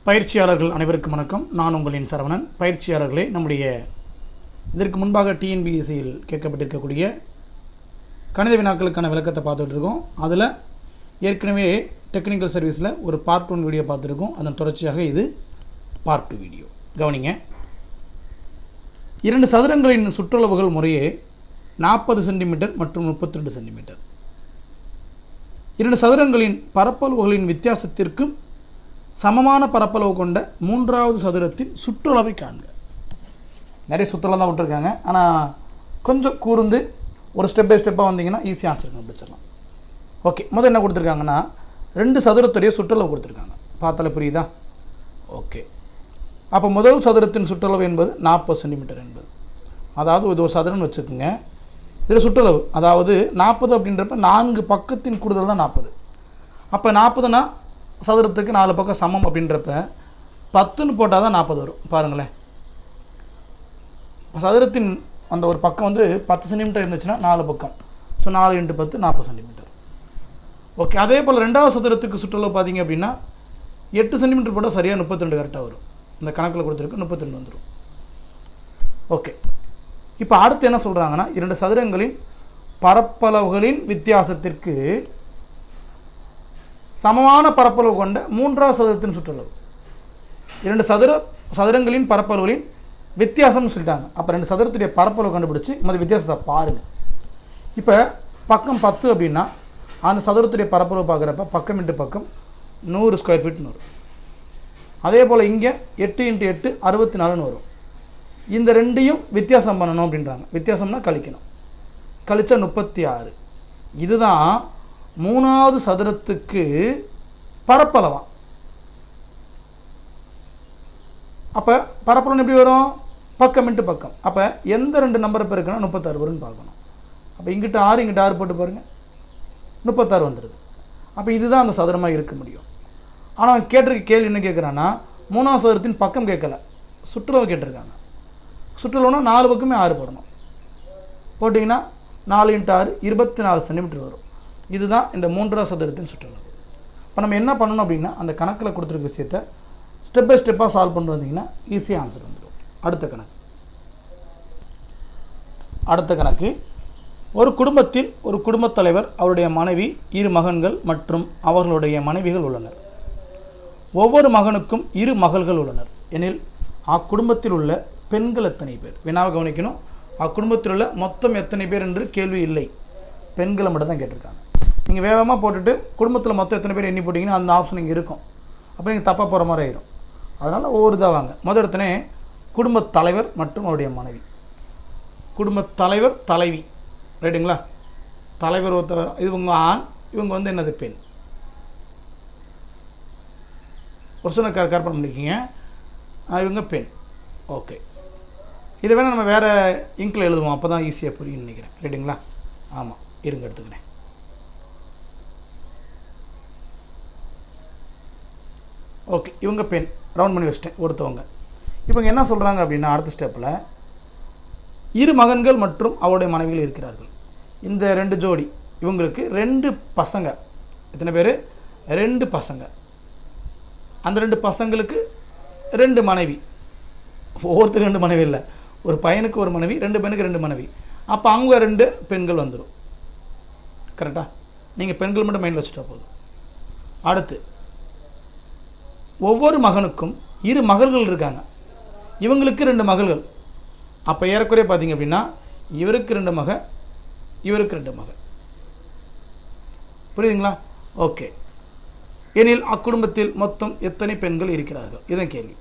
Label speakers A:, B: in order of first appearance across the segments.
A: பயிற்சியாளர்கள் அனைவருக்கும் வணக்கம். நான் உங்களின் சரவணன். பயிற்சியாளர்களே, நம்முடைய இதற்கு முன்பாக டிஎன்பிஎஸ்சியில் கேட்கப்பட்டிருக்கக்கூடிய கணித வினாக்களுக்கான விளக்கத்தை பார்த்துட்டு இருக்கோம். அதில் ஏற்கனவே டெக்னிக்கல் சர்வீஸில் ஒரு பார்ட் 1 வீடியோ பார்த்துருக்கோம். அதன் தொடர்ச்சியாக இது பார்ட் 2 வீடியோ. கவனிங்க. 2 சதுரங்களின் சுற்றளவுகள் முறையே 40 சென்டிமீட்டர் மற்றும் 32 சென்டிமீட்டர். 2 சதுரங்களின் பரப்பளவுகளின் வித்தியாசத்திற்கும் சமமான பரப்பளவு கொண்ட மூன்றாவது சதுரத்தின் சுற்றளவை காண்க. நிறைய சுற்றளவு தான் விட்டுருக்காங்க. ஆனால் கொஞ்சம் கூர்ந்து ஒரு ஸ்டெப் பை ஸ்டெப்பாக வந்தீங்கன்னா ஈஸியாக ஆன்சர் கண்டுபிடிச்சிடலாம். ஓகே, முதல் என்ன கொடுத்துருக்காங்கன்னா 2 சதுரத்துடைய சுற்றளவு கொடுத்துருக்காங்க. பார்த்தாலே புரியுதா? ஓகே, அப்போ முதல் சதுரத்தின் சுற்றளவு என்பது 40 சென்டிமீட்டர் என்பது. அதாவது இது ஒரு சதுரம்னு வச்சுக்கோங்க. இதில் சுற்றளவு அதாவது 40 அப்படின்றப்ப 4 பக்கத்தின் கூடுதல் தான் 40. அப்போ 40னா சதுரத்துக்கு 4 பக்கம் சமம் அப்படின்றப்ப 10ன்னு போட்டால் தான் 40 வரும். பாருங்களேன், சதுரத்தின் அந்த ஒரு பக்கம் வந்து 10 சென்டிமீட்டர் இருந்துச்சுன்னா 4 பக்கம். So 4 × 10 40 centimetre. ஓகே, அதே போல் ரெண்டாவது சதுரத்துக்கு சுற்றளவு பார்த்தீங்க அப்படின்னா 8 சென்டிமீட்டர் போட்டால் சரியாக 32 கரெக்டாக வரும். இந்த கணக்கில் கொடுத்துருக்கு 32 வந்துடும். ஓகே, இப்போ அடுத்து என்ன சொல்கிறாங்கன்னா 2 சதுரங்களின் பரப்பளவுகளின் வித்தியாசத்திற்கு சமமான பரப்பளவு கொண்ட மூன்றாவது சதுரத்தின் சுற்றளவு. 2 சதுரங்களின் பரப்பளவுகளின் வித்தியாசம்னு சொல்லிட்டாங்க. அப்போ 2 சதுரத்துடைய பரப்பளவு கண்டுபிடிச்சி மற்ற வித்தியாசத்தை பாருங்கள். இப்போ பக்கம் 10 அப்படின்னா அந்த சதுரத்துடைய பரப்பளவு பார்க்குறப்ப பக்கம் இன்ட்டு பக்கம் 100 ஸ்கொயர் ஃபீட்னு வரும். அதே போல் இங்கே 8 × 8 64ன்னு வரும். இந்த ரெண்டையும் வித்தியாசம் பண்ணணும் அப்படின்றாங்க. வித்தியாசம்னா கழிக்கணும். கழிச்சா 36. இதுதான் மூணாவது சதுரத்துக்கு பரப்பளவா. அப்போ பரப்பளவு எப்படி வரும்? பக்கம் இன்ட்டு பக்கம். அப்போ எந்த 2 நம்பரை பெருக்குன்னா 36 வரும்னு பார்க்கணும். அப்போ இங்கிட்ட 6 இங்கிட்ட 6 போட்டு பாருங்கள், 36 வந்துடுது. அப்போ இதுதான் அந்த சதுரமாக இருக்க முடியும். ஆனால் கேட்டிருக்க கேள்வி என்ன கேட்குறான்னா மூணாவது சதுரத்தின் பக்கம் கேட்கல, சுற்றளவு கேட்டிருக்காங்க. சுற்றளவுனா 4 பக்கமே 6 போடணும். போட்டிங்கன்னா 4 × 6 24 சென்டிமீட்டர் வரும். இதுதான் இந்த மூன்றாவது சதுரத்தின் சுற்றளவு. இப்போ நம்ம என்ன பண்ணணும் அப்படின்னா அந்த கணக்கில் கொடுத்துருக்க விஷயத்தை ஸ்டெப் பை ஸ்டெப்பாக சால்வ் பண்ணிட்டு வந்தீங்கன்னா ஈஸியாக ஆன்சர் வந்துடும். அடுத்த கணக்கு. ஒரு குடும்பத்தில் ஒரு குடும்பத் தலைவர், அவருடைய மனைவி, 2 மகன்கள் மற்றும் அவர்களுடைய மனைவிகள் உள்ளனர். ஒவ்வொரு மகனுக்கும் 2 மகள்கள் உள்ளனர் எனில் அக்குடும்பத்தில் உள்ள பெண்கள் எத்தனை பேர்? வினாவை கவனிக்கணும். அக்குடும்பத்தில் உள்ள மொத்தம் எத்தனை பேர் என்று கேள்வி இல்லை, பெண்களை மட்டும் தான் கேட்டிருக்காங்க. நீங்கள் வேகமாக போட்டுட்டு குடும்பத்தில் மொத்தம் எத்தனை பேர் எண்ணி போட்டிங்கன்னா அந்த ஆப்ஷன் இங்கே இருக்கும். அப்போ நீங்கள் தப்பாக போகிற மாதிரி ஆயிடும். அதனால் ஒவ்வொரு இதாக வாங்க. முதல் இடத்துனே குடும்பத் தலைவர் மற்றும் அவருடைய மனைவி. குடும்பத் தலைவர், தலைவி, ரைட்டுங்களா? தலைவர் இவங்க ஆண், இவங்க வந்து என்னது பெண். ஒரு சொன்ன கற்பனை பண்ணிக்கிங்க, இவங்க பெண். ஓகே, இதை வேணால் நம்ம வேறு இங்கில் எழுதுவோம், அப்போ தான் ஈஸியாக புரியும்னு நினைக்கிறேன். ரைட்டுங்களா? ஆமாம், இருங்க எடுத்துக்கிறேன். ஓகே, இவங்க பெண் ரவுண்ட் பண்ணி வச்சிட்டேன் ஒருத்தவங்க. இவங்க என்ன சொல்கிறாங்க அப்படின்னா அடுத்த ஸ்டெப்பில் 2 மகன்கள் மற்றும் அவருடைய மனைவிகள் இருக்கிறார்கள். இந்த 2 ஜோடி, இவங்களுக்கு 2 பசங்க. எத்தனை பேர்? 2 பசங்க. அந்த 2 பசங்களுக்கு 2 மனைவி. ஒவ்வொருத்தருக்கு 2 மனைவி இல்லை, ஒரு பையனுக்கு ஒரு மனைவி, 2 பெண்ணுக்கு 2 மனைவி. அப்போ அவங்க 2 பெண்கள் வந்துடும். கரெக்டாக? நீங்கள் பெண்கள் மட்டும் மைண்டில் வச்சுட்டா போதும். அடுத்து ஒவ்வொரு மகனுக்கும் 2 மகள்கள் இருக்காங்க. இவங்களுக்கு 2 மகள்கள். அப்போ ஏறக்குறைய பார்த்தீங்க அப்படின்னா இவருக்கு 2 மக, இவருக்கு 2 மக. புரியுதுங்களா? ஓகே, எனில் அக்குடும்பத்தில் மொத்தம் எத்தனை பெண்கள் இருக்கிறார்கள்? இதுதான் கேள்வி.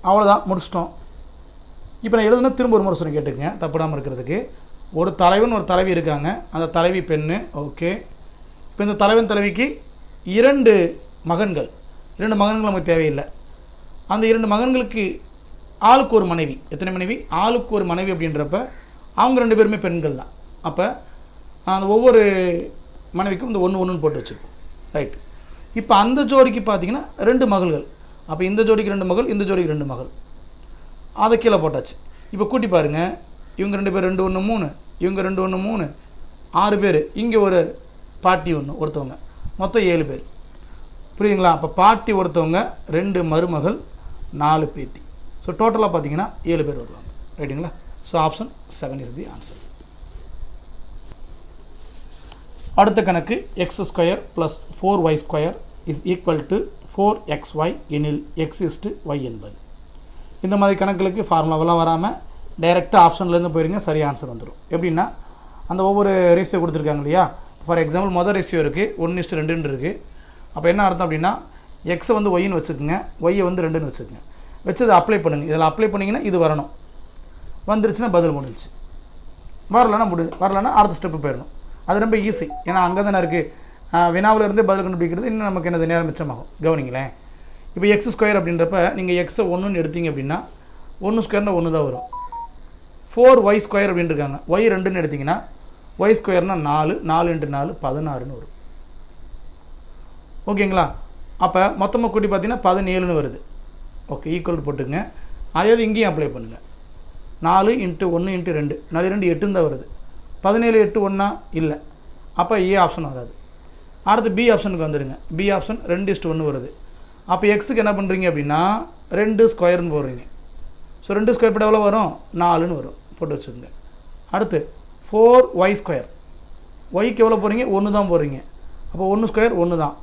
A: அவ்வளோதான், முடிச்சிட்டோம். இப்போ நான் எழுதுனா திரும்ப ஒரு முறை சொல்லி கேட்டுக்கங்க, தப்பிடாமல் இருக்கிறதுக்கு. ஒரு தலைவன் ஒரு தலைவி இருக்காங்க. அந்த தலைவி பெண்ணு. ஓகே, இப்போ இந்த தலைவன் தலைவிக்கு 2 மகன்கள். 2 மகன்கள் நமக்கு தேவையில்லை. அந்த 2 மகன்களுக்கு ஆளுக்கு ஒரு மனைவி. எத்தனை மனைவி? ஆளுக்கு ஒரு மனைவி. அப்படின்றப்ப அவங்க 2 பேருமே பெண்கள் தான். அப்போ அந்த ஒவ்வொரு மனைவிக்கும் இந்த 1 1ன்னு போட்டு வச்சுருக்கோம். ரைட். இப்போ அந்த ஜோடிக்கு பார்த்தீங்கன்னா 2 மகள்கள். அப்போ இந்த ஜோடிக்கு 2 மகள், இந்த ஜோடிக்கு 2 மகள். அதை கீழே போட்டாச்சு. இப்போ கூட்டி பாருங்கள், இவங்க 2 பேர் 2 1 3, இவங்க 2 1 3, 6 பேர். இங்கே ஒரு பாட்டி ஒருத்தவங்க, மொத்தம் 7 பேர். புரியுதுங்களா? அப்போ பாட்டி ஒருத்தவங்க, 2 மருமகள், 4 பேத்தி. ஸோ டோட்டலாக பார்த்தீங்கன்னா 7 பேர் வருவாங்க. ரைட்டுங்களா? So option 7 is the answer. அடுத்த கணக்கு x² + 4y² is equal to 4xy எனில் x y என்பது. இந்த மாதிரி கணக்குகளுக்கு ஃபார்முலாவெல்லாம் வராமல் டைரெக்டாக ஆப்ஷன்லேருந்து போயிருங்க, சரியாக ஆன்சர் வந்துடும். எப்படின்னா அந்த ஒவ்வொரு ரேஷியோ கொடுத்துருக்காங்க இல்லையா? ஃபார் எக்ஸாம்பிள் மொதல் ரேஷியோ இருக்குது, 1:2 இருக்குது. அப்போ என்ன அர்த்தம் அப்படின்னா எக்ஸை வந்து ஒய்ன்னு வச்சுக்கோங்க, ஒய்யை வந்து 2ன்னு வச்சுக்கோங்க. வச்சு அதை அப்ளை பண்ணுங்கள். இதில் அப்ளை பண்ணிங்கன்னா இது வரணும். வந்துருச்சுன்னா பதில் முடிஞ்சிச்சு. வரலன்னா அடுத்த ஸ்டெப்பு போயிடணும். அது ரொம்ப ஈஸி. ஏன்னா அங்கே தானே இருக்குது. வினாவில் இருந்தே பதில் கண்டுபிடிக்கிறது இன்னும் நமக்கு என்னது நேரம் மிச்சமாகும். கவனிங்களேன். இப்போ x² அப்படின்றப்ப நீங்கள் எக்ஸை 1ன்னு எடுத்தீங்க அப்படின்னா 1² 1 தான் வரும். 4y² அப்படின்னு இருக்காங்க. y 2ன்னு எடுத்திங்கன்னா y² 4, 4 × 4 16ன்னு வரும். ஓகேங்களா? அப்போ மொத்தமாக கூட்டி பார்த்தீங்கன்னா 17ன்னு வருது. ஓகே, ஈக்குவல் போட்டுங்க. அதே இங்கேயும் அப்ளை பண்ணுங்கள். 4 × 1 × 2 2 8 தான் வருது. 17 8 1 இல்லை. அப்போ ஏ ஆப்ஷன் வராது. அடுத்து பி ஆப்ஷனுக்கு வந்துடுங்க. பி ஆப்ஷன் 2:1 வருது. அப்போ எக்ஸுக்கு என்ன பண்ணுறீங்க அப்படின்னா 2² போடுறீங்க. ஸோ 2² போட்டால் எவ்வளோ வரும்? 4ன்னு வரும். போட்டு வச்சுருங்க. அடுத்து 4y². ஒய்க்கு எவ்வளோ போகிறீங்க? 1 தான் போகிறீங்க. அப்போ 1² 1 தான்.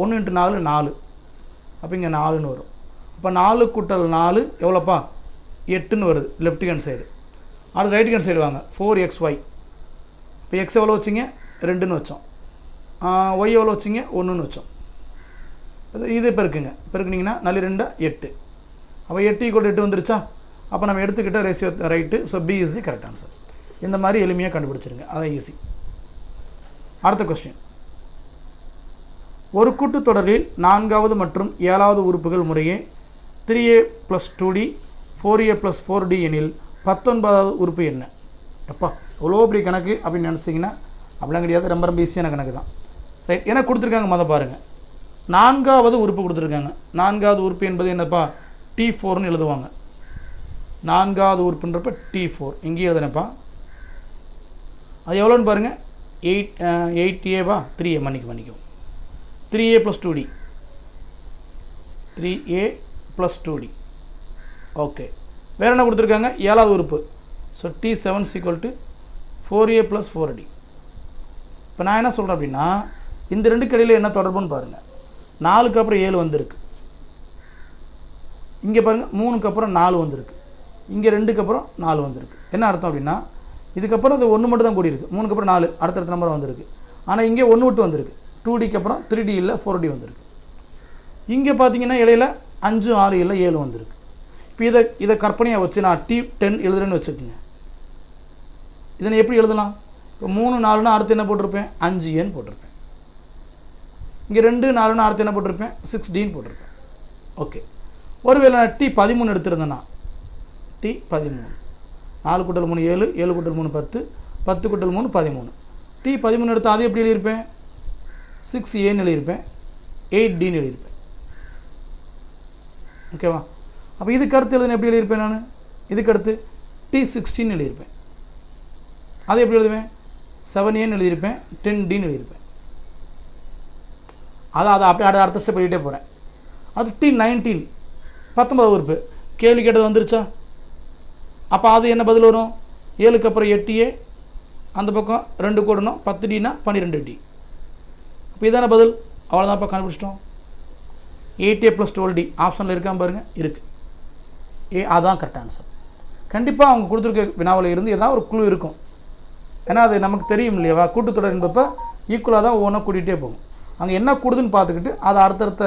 A: 1 × 4 4. அப்போ இங்கே 4ன்னு வரும். அப்போ 4 + 4 எவ்வளோப்பா? 8ன்னு வருது லெஃப்ட் ஹேண்ட் சைடு. அடுத்து ரைட் ஹேண்ட் சைடு வாங்க. 4xy. இப்போ எக்ஸ் எவ்வளோ வச்சிங்க? 2ன்னு வச்சோம். ஒய் எவ்வளோ வச்சிங்க? 1ன்னு வச்சோம். இது பெருக்குங்க. பெருக்குனிங்கன்னா 4 2 8. அப்போ 8 = 8 வந்துருச்சா? அப்போ நம்ம எடுத்துக்கிட்ட ratio right. So B is the correct answer. இந்த மாதிரி எளிமையாக கண்டுபிடிச்சிருங்க. அதான் ஈஸி. அடுத்த கொஸ்டின். ஒரு கூட்டுத்தொடரில் 4வது மற்றும் 7வது உறுப்புகள் முறையே 3a + 2d 4a + 4d எனில் 19வது உறுப்பு என்ன? எப்பா எவ்வளோ பெரிய கணக்கு அப்படின்னு நினச்சிங்கன்னா அப்படிலாம் கிடையாது. ரொம்ப ரொம்ப ஈஸியான கணக்கு தான். ரைட். ஏன்னா கொடுத்துருக்காங்க. மொதல் பாருங்கள். 4வது உறுப்பு கொடுத்துருக்காங்க. 4வது உறுப்பு என்பது என்னப்பா? T4ன்னு எழுதுவாங்க. 4வது உறுப்புன்றப்ப T4 இங்கேயே எழுதுனப்பா. அது எவ்வளோன்னு பாருங்கள். 8a 3a மன்னிக்கும் 3a + 2d 3a + 2d. Okay. வேறு என்ன கொடுத்துருக்காங்க? 7வது உறுப்பு. So T7 = 4a + 4d. இப்போ நான் என்ன சொல்கிறேன் அப்படின்னா இந்த 2க்கு இடையில் என்ன தொடர்புன்னு பாருங்கள். 4க்கு அப்புறம் 7 வந்திருக்கு. இங்கே பாருங்கள் 3க்கு அப்புறம் 4 வந்திருக்கு. இங்கே 2க்கு அப்புறம் 4 வந்திருக்கு. என்ன அர்த்தம் அப்படின்னா இதுக்கப்புறம் அது 1 மட்டும் தான் கூடியிருக்கு. 3க்கு அப்புறம் 4 அடுத்தடுத்த நம்பர் வந்திருக்கு. ஆனால் இங்கே 1 விட்டு வந்திருக்கு. 2dக்கு அப்புறம் 3d இல்லை 4d வந்திருக்கு. இங்கே பார்த்தீங்கன்னா இடையில் 5 6 இல்லை 7 வந்திருக்கு. இப்போ இதை கற்பனையாக வச்சு நான் T10 எழுதுறேன்னு வச்சுக்கோங்க. இதை நான் எப்படி எழுதலாம்? இப்போ 3 4னா அடுத்து என்ன போட்டிருப்பேன்? 5a போட்டிருப்பேன். இங்கே 2 4னா அடுத்து என்ன போட்டிருப்பேன்? 6dன்னு போட்டிருப்பேன். ஓகே. ஒருவேளை நான் T13 எடுத்துருந்தேன்னா T13 4 × 3 7 7 × 3 10 10 × 3 13. T13 எடுத்து அது எப்படி எழுதியிருப்பேன்? 6aன்னு எழுதியிருப்பேன். 8dன்னு எழுதியிருப்பேன். ஓகேவா? அப்போ இதுக்கு அடுத்து எழுதுன எப்படி எழுதியிருப்பேன்? நான் இதுக்கு அடுத்து T16 எழுதியிருப்பேன். அதை எப்படி எழுதுவேன்? 7aன்னு எழுதியிருப்பேன். 10dன்னு எழுதியிருப்பேன். அதை அப்படியே அடுத்த ஸ்டெப் எழுதிட்டே போகிறேன். அது T19 19வது உறுப்பு. கேள்வி கேட்டது வந்துருச்சா? அப்போ அது என்ன பதில் வரும்? 7க்கு அப்புறம் 8a அந்த பக்கம் 2 கூடணும் 10dனா 12d. இப்போ இதான பதில். அவ்வளோதான்ப்பா கண்டுபிடிச்சிட்டோம். 8a + 12d ஆப்ஷனில் இருக்கான்னு பாருங்கள். இருக்குது. அதான் கரெக்ட் ஆன்சர். கண்டிப்பாக அவங்க கொடுத்துருக்க வினாவில் இருந்து ஏதாவது ஒரு குழு இருக்கும். ஏன்னா அது நமக்கு தெரியும் இல்லையாவா? கூட்டுத்தொடர் என்பப்போ ஈக்குவலாக தான் ஒவ்வொன்றா கூட்டிகிட்டே போகும். அங்கே என்ன கூடுதுன்னு பார்த்துக்கிட்டு அதை அடுத்தடுத்த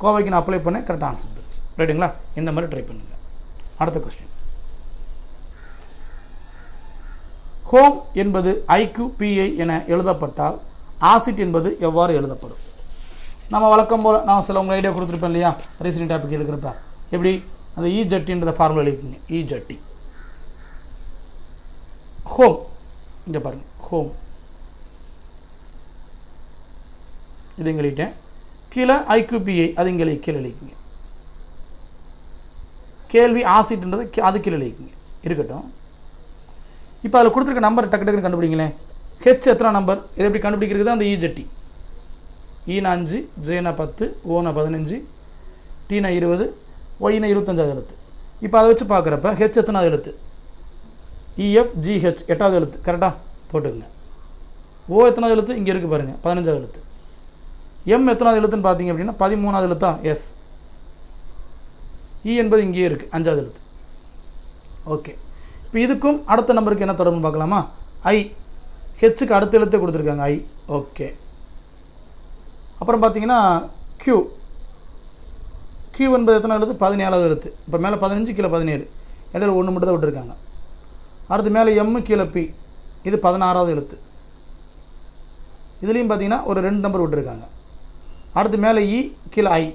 A: கோவைக்கு நான் அப்ளை பண்ணேன். கரெக்டாக ஆன்சர் வந்துருச்சு. ரைட்டுங்களா? இந்த மாதிரி ட்ரை பண்ணுங்கள். அடுத்த கொஸ்டின். ஹோம் என்பது IQPI என எழுதப்பட்டால் ஆசிட் என்பது எவ்வாறு எழுதப்படும்? நம்ம வழக்கம் போல் நான் சில உங்கள் ஐடியா கொடுத்துருப்பேன் இல்லையா? ரீசனிங் டாபிக் இருக்கிறப்ப எப்படி அந்த EZTன்ற ஃபார்முலா எழுதிக்கிங்க. EZT home. இங்கே பாருங்கள். ஹோம் இது இங்கே எழுதிட்டேன். கீழே IQPI அது இங்கே கீழே எழுதிக்கிங்க. கேள்வி ஆசிட்ன்றது அது கீழே எழுதிக்கிங்க. இருக்கட்டும். இப்போ அதில் கொடுத்துருக்க நம்பர் டக்கு டக்குன்னு கண்டுபிடிங்களேன். ஹெச் எத்தனை நம்பர்? இதை எப்படி கண்டுபிடிக்கிறது? அந்த EZT ஈனா 5, ஜேனா 10, ஓனா 15, டீனா 20, ஒய்னா 25வது எழுத்து. இப்போ அதை வச்சு பார்க்குறப்ப ஹெச் எத்தனாவது எழுத்து? இஎஃப் ஜிஹெச் 8வது எழுத்து. கரெக்டாக போட்டுக்கங்க. ஓ எத்தனாவது எழுத்து? இங்கே இருக்குது பாருங்கள், 15வது எழுத்து. எம் எத்தனாவது எழுத்துன்னு பார்த்தீங்க அப்படின்னா 13வது எழுத்தா? எஸ். இ என்பது இங்கேயே இருக்குது, 5வது எழுத்து. ஓகே, இப்போ இதுக்கும் அடுத்த நம்பருக்கு என்ன தொடர்புன்னு பார்க்கலாமா? ஐ, ஹெச்சுக்கு அடுத்த எழுத்தை கொடுத்துருக்காங்க, ஐ. ஓகே, அப்புறம் பார்த்தீங்கன்னா கியூ. கியூ என்பது எத்தனை எழுத்து? 17வது எழுத்து. இப்போ மேலே 15, கீழே 17, இடையில ஒன்று மட்டும் தான் விட்டுருக்காங்க. அடுத்து மேலே எம்மு, கீழே பி, இது 16வது எழுத்து. இதுலேயும் பார்த்தீங்கன்னா ஒரு 2 நம்பர் விட்டுருக்காங்க. அடுத்து மேலே இ, கீழே ஐ.